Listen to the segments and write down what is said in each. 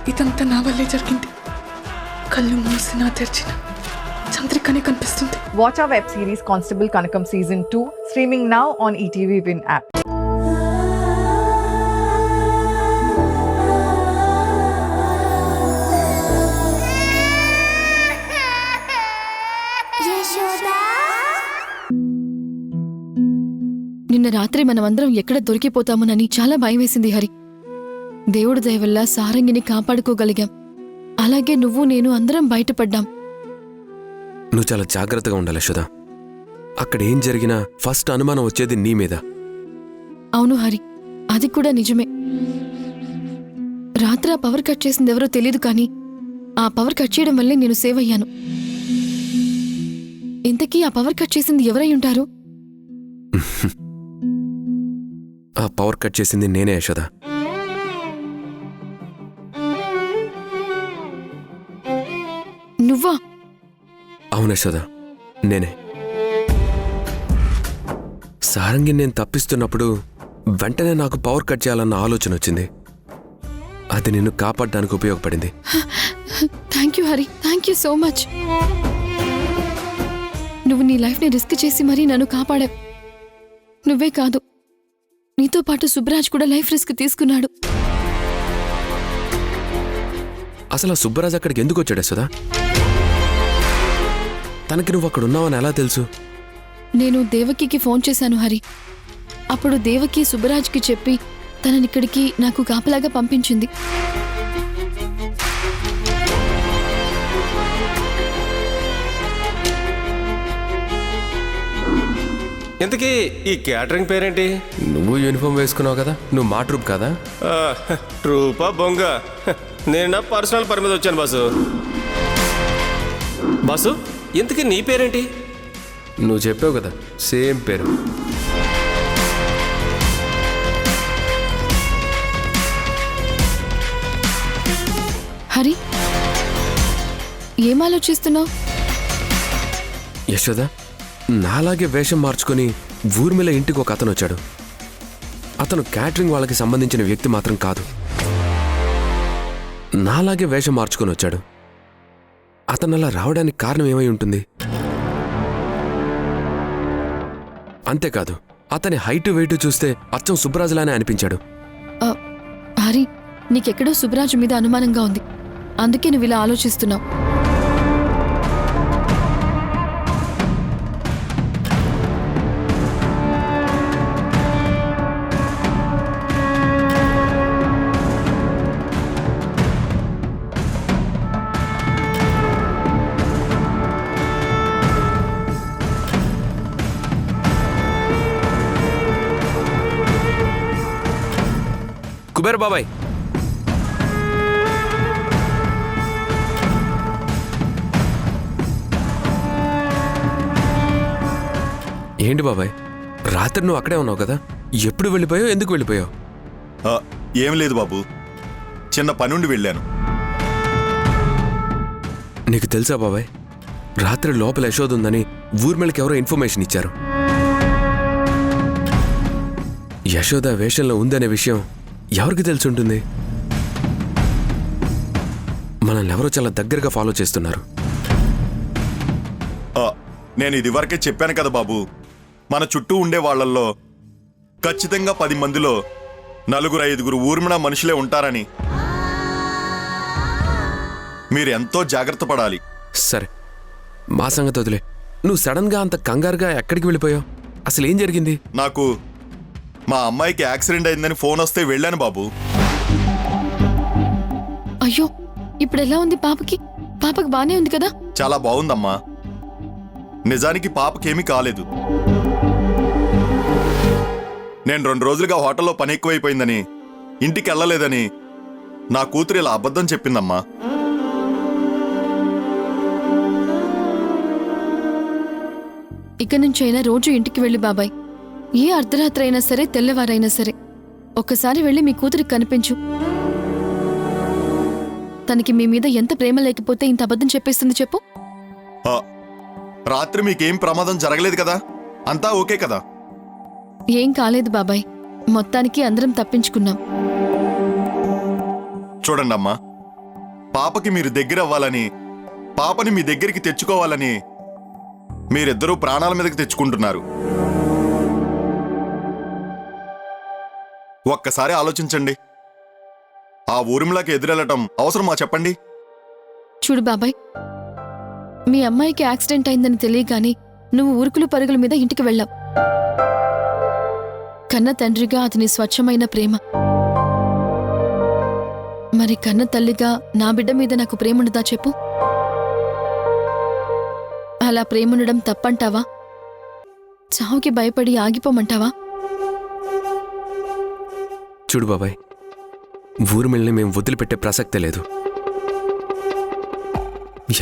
ఇదంతా నా వల్లే జరిగింది. కళ్ళు మూసినా తెరిచిన చంద్రికనే కనిపిస్తుంది. Watch our web series Constable Kanakam Season 2 streaming now on ETV Win app. నిన్న రాత్రి మనమందరం ఎక్కడ దొరికిపోతామోనని చాలా భయమేసింది హరి. దేవుడి దయ వల్ల సారంగిని కాపాడుకోగలిగాం. అలాగే నువ్వు నేను అందరం బయటపడ్డాం. నువ్వు చాలా జాగ్రత్తగా ఉండాలి యశోద. అక్కడ ఏం జరిగినా ఫస్ట్ అనుమానం వచ్చేది నీ మీద. అవును హరి, అది కూడా నిజమే. రాత్రి ఆ పవర్ కట్ చేసింది ఎవరో తెలీదు, కానీ ఆ పవర్ కట్ చేయడం వల్లే నేను సేవ్ అయ్యాను. ఇంతకీ ఆ పవర్ కట్ చేసింది ఎవరై ఉంటారు? ఆ పవర్ కట్ చేసింది నేనే యశోద. నువ్వా? అవును యశోద, నేనే. సారంగి నేను తప్పిస్తున్నప్పుడు వెంటనే నాకు పవర్ కట్ చేయాలన్న ఆలోచన వచ్చింది. అది నిన్ను కాపాడడానికి ఉపయోగపడింది. Thank you Hari, thank you so much. నువ్వు నీ లైఫ్ని రిస్క్ చేసి మరీ నన్ను కాపాడావు. నువ్వే కాదు, నీతో పాటు సుబ్బరాజ్ కూడా లైఫ్ రిస్క్ తీసుకున్నాడు. అసలు ఆ సుబ్బరాజ్ అక్కడికి ఎందుకు వచ్చాడు యశోద? తనకి నువ్వు అక్కడ ఉన్నావని ఎలా తెలుసు? నేను దేవకికి ఫోన్ చేశాను హరి. అప్పుడు దేవకి సుబ్బరాజ్కి చెప్పి తననిక్కడికి నాకు కాపలాగా పంపించింది. ఇంతకీ ఈ క్యాటరింగ్ పేరేంటి? నువ్వు యూనిఫామ్ వేసుకున్నావు కదా, నువ్వు మా ట్రూప్ కదా? ట్రూపా బొంగ? నేను నా పర్సనల్ పని మీద వచ్చాను బాసు. బాసు, ఇంతకీ నీ పేరేంటి? నువ్వు చెప్పావు కదా, సేమ్ పేరు. హరి, ఏం ఆలోచిస్తున్నావు? యశోద, నాలాగే వేషం మార్చుకొని ఊర్మిళ ఇంటికి ఒక అతను వచ్చాడు. అతను క్యాటరింగ్ వాళ్ళకి సంబంధించిన వ్యక్తి మాత్రం కాదు. నాలాగే వేషం మార్చుకొని వచ్చాడు. అతను అలా రావడానికి కారణం ఏమై ఉంటుంది? అంతేకాదు, అతని హైట్ వెయిట్ చూస్తే అచ్చం సుబ్బరాజులానే అనిపించాడు. హరి, నీకెక్కడో సుబ్బరాజు మీద అనుమానంగా ఉంది. అందుకే నువ్వు ఇలా ఆలోచిస్తున్నావు. కుబేర్ బాబాయ్, ఏంటి బాబాయ్, రాత్రి నువ్వు అక్కడే ఉన్నావు కదా, ఎప్పుడు వెళ్ళిపోయావు, ఎందుకు వెళ్ళిపోయావు? ఏం లేదు బాబు, చిన్న పనుండి వెళ్ళాను. నీకు తెలుసా బాబాయ్, రాత్రి లోపల యశోద ఉందని ఊర్మిళకి ఎవరో ఇన్ఫర్మేషన్ ఇచ్చారు. యశోద వేషంలో ఉందనే విషయం ఎవరికి తెలుసుంటుంది? మనల్ని ఎవరో చాలా దగ్గరగా ఫాలో చేస్తున్నారు. నేను ఇదివరకే చెప్పాను కదా బాబు, మన చుట్టూ ఉండే వాళ్లల్లో ఖచ్చితంగా 10 మందిలో 4-5 ఊర్మిళ మనుషులే ఉంటారని. మీరు ఎంతో జాగ్రత్త పడాలి. సరే, మా సంగతి వదిలే. నువ్వు సడన్గా అంత కంగారుగా ఎక్కడికి వెళ్ళిపోయావు? అసలు ఏం జరిగింది? నాకు మా అమ్మాయికి యాక్సిడెంట్ అయిందని ఫోన్ వస్తే వెళ్ళాను బాబు. అయ్యో, ఇప్పుడు ఎలా ఉంది పాపకి? పాపకి బానే ఉంది కదా? చాలా బాగుందమ్మా. నిజానికి పాపకేమీ కాలేదు. నేను 2 రోజులుగా హోటల్లో పని ఎక్కువైపోయిందని ఇంటికి వెళ్ళలేదని నా కూతురు ఇలా అబద్ధం చెప్పిందమ్మా. ఇక నుంచైనా రోజు ఇంటికి వెళ్ళి బాబాయ్, ఏ అర్ధరాత్రి అయినా సరే తెల్లవారైనా సరే ఒక్కసారి వెళ్ళి మీ కూతురికి కనిపించు. తనకి మీ మీద ఎంత ప్రేమ లేకపోతే ఇంత అబద్ధం చెప్పేస్తుంది చెప్పు. రాత్రి మీకేం ప్రమాదం జరగలేదు కదా? అంతా ఓకే కదా? ఏం కాలేదు బాబాయ్, మొత్తానికి అందరం తప్పించుకున్నాం. చూడండమ్మా, పాపకి మీరు దగ్గర అవ్వాలని, పాపని మీ దగ్గరికి తెచ్చుకోవాలని మీరిద్దరూ ప్రాణాల మీదకి తెచ్చుకుంటున్నారు. ఒక్కసారి ఆలోచించండి. ఆ ఊర్మిళకి ఎదురెళ్ళటం అవసరమా చెప్పండి? చూడు బాబాయ్, మీ అమ్మాయికి యాక్సిడెంట్ అయిందని తెలియగాని నువ్వు ఉరుకులు పరుగుల మీద ఇంటికి వెళ్ళావు. కన్న తండ్రిగా అతని స్వచ్ఛమైన ప్రేమ. మరి కన్న తల్లిగా నా బిడ్డ మీద నాకు ప్రేముండదా చెప్పు? అలా ప్రేముండడం తప్పంటావా? చావుకి భయపడి ఆగిపోమంటావా? చూడు బాబాయ్, ఊర్మిళని మేము వదిలిపెట్టే ప్రసక్తే లేదు.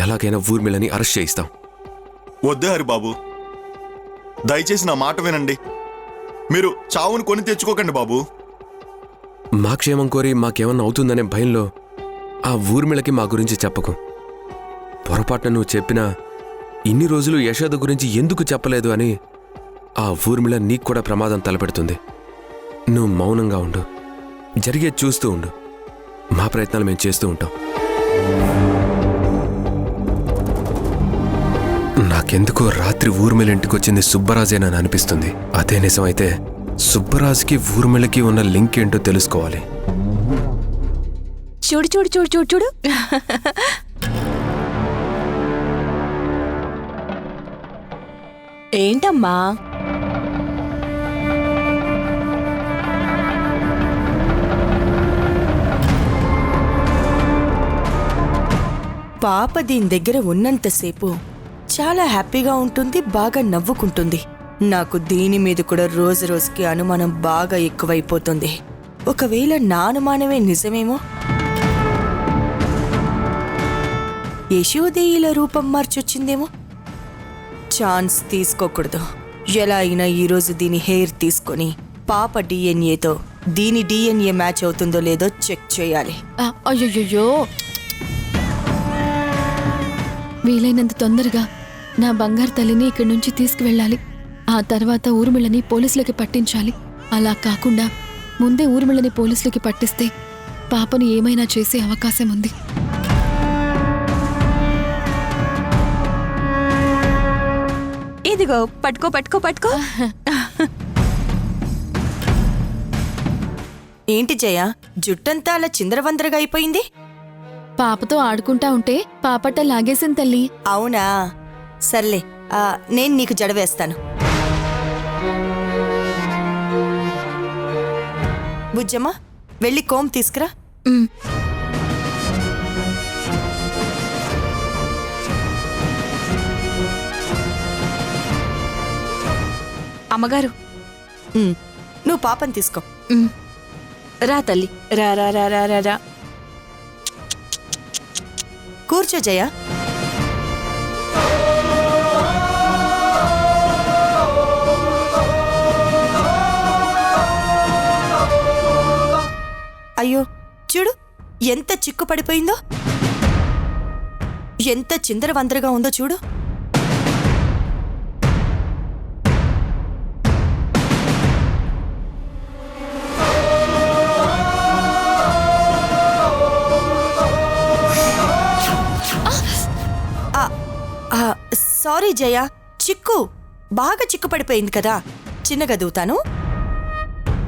ఎలాగైనా ఊర్మిళని అరెస్ట్ చేయిస్తాం. వద్దే హరిబాబు, దయచేసి నా మాట వినండి. మీరు చావును కొని తెచ్చుకోకండి బాబు. మా క్షేమం కోరి మాకేమన్నా అవుతుందనే భయంలో ఆ ఊర్మిళకి మా గురించి చెప్పకు. పొరపాటున నువ్వు చెప్పినా ఇన్ని రోజులు యశోద గురించి ఎందుకు చెప్పలేదు అని ఆ ఊర్మిళ నీకు కూడా ప్రమాదం తలపెడుతుంది. నువ్వు మౌనంగా ఉండు, జరిగేది చూస్తూ ఉండు. మా ప్రయత్నాలు మేము చేస్తూ ఉంటాం. నాకెందుకో రాత్రి ఊర్మిళ ఇంటికి వచ్చింది సుబ్బరాజేనని అనిపిస్తుంది. అదే నిజమైతే సుబ్బరాజుకి ఊర్మిళకి ఉన్న లింక్ ఏంటో తెలుసుకోవాలి. చూడు చూడు చూడు చూడు చూడు ఏంటమ్మా? పాప దీని దగ్గర ఉన్నంతసేపు చాలా హ్యాపీగా ఉంటుంది, బాగా నవ్వుకుంటుంది. నాకు దీని మీద కూడా రోజు రోజుకి అనుమానం బాగా ఎక్కువైపోతుంది. ఒకవేళ నా అనుమానమే నిజమేమో. యశోదే ఇలా రూపం మార్చొచ్చిందేమో. ఛాన్స్ తీసుకోకూడదు. ఎలా అయినా ఈరోజు దీని హెయిర్ తీసుకొని పాప డిఎన్ఏతో దీని డిఎన్ఏ మ్యాచ్ అవుతుందో లేదో చెక్ చేయాలి. అయ్యయ్యో, వీలైనంత తొందరగా నా బంగారు తల్లిని ఇక్కడి నుంచి తీసుకువెళ్ళాలి. ఆ తర్వాత ఊర్మిళని పోలీసులకి పట్టించాలి. అలా కాకుండా ముందే ఊర్మిళని పోలీసులకి పట్టిస్తే పాపని ఏమైనా చేసే అవకాశం ఉంది. ఇదిగో పట్టుకో పట్టుకో పట్టుకో. ఏంటి జయ, జుట్టంతా అలా చిందరవందరగా అయిపోయింది? పాపతో ఆడుకుంటా ఉంటే పాపట లాగేసింది తల్లి. అవునా, సర్లే, నేను నీకు జడవేస్తాను. బుజ్జమ్మ, వెళ్ళి కోమ్ తీసుకురా. అమ్మగారు, నువ్వు పాపని తీసుకో. రా తల్లి, రా రా రా రా రా రా. కూర్చో జయ. అయ్యో చూడు, ఎంత చిక్కు పడిపోయిందో, ఎంత చిందరవందరగా ఉందో చూడు. సారీ జయ, చిక్కు బాగా చిక్కు పడిపోయింది కదా. చిన్నగా దూతాను.